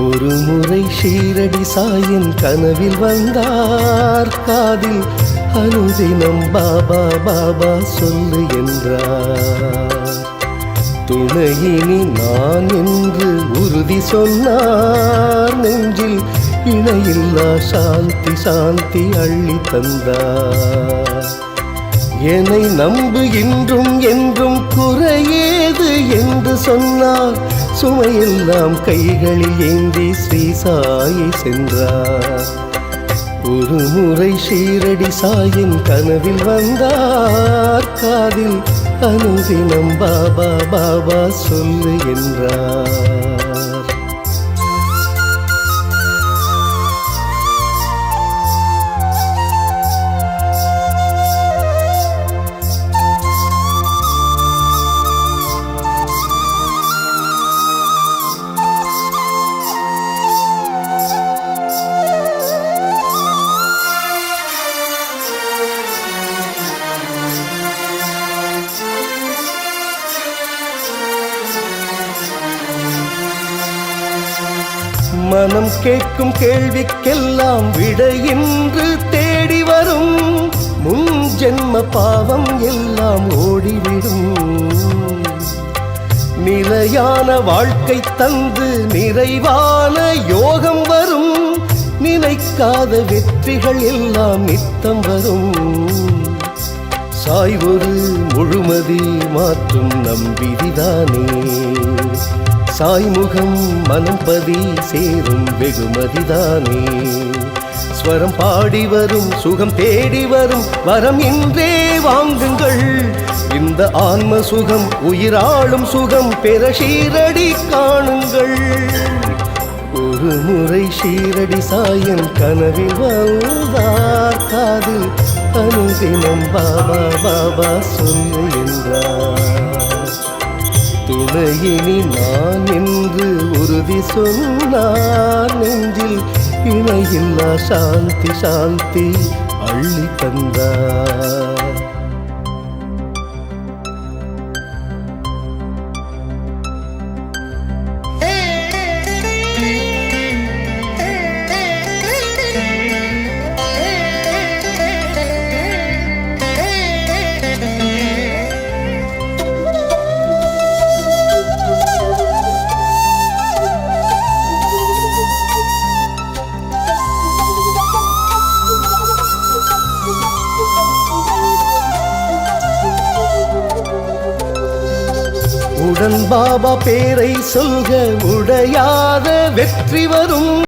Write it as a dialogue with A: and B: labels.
A: ஒரு முறை ஷீரடி சாயின் கனவில் வந்தார், காதில் அனுதினம் பாபா பாபா சொல்லு என்றார். துணையினி நான் என்று உறுதி சொன்னார், நெஞ்சில் இணையில்லா சாந்தி சாந்தி அள்ளி தந்தார். என்னை நம்பு இன்றும் என்றும் குறையேது என்று சொன்னார், சுமையெல்லாம் கைகளில் ஏந்தி ஸ்ரீ சாயி சென்றார். ஒரு முறை ஷீரடி சாயின் கனவில் வந்தார், காதில் அனுதினம் பாபா பாபா சொல்லு என்றார். மனம் கேட்கும் கேள்விக்கெல்லாம் விடையின்று தேடி வரும், முன் ஜென்ம பாவம் எல்லாம் ஓடிவிடும். நிலையான வாழ்க்கை தந்து நிறைவான யோகம் வரும், நினைக்காத வெற்றிகள் எல்லாம் நித்தம் வரும். சாய் ஒரு முழுமதி மாற்றும் நம்பிதிதானே, சாய்முகம் மனம் பதி சேரும் வெகுமதிதானே. ஸ்வரம் பாடி வரும் சுகம் தேடி வரும் வரம் இன்றே வாங்குங்கள், இந்த ஆன்ம சுகம் உயிராளும் சுகம் பெற ஷீரடி காணுங்கள். ஒரு முறை ஷீரடி சாயின் கனவில் வந்தார், காதில் அனுதினம் பாபா பாபா சொல்லு என்றார். துணையினி நான் என்று உறுதி சொன்னார், நெஞ்சில் இணையில்லா சாந்தி சாந்தி அள்ளி தந்தார். உடன் பாபா பேரை சொல்க உடையாத வெற்றி வரும்.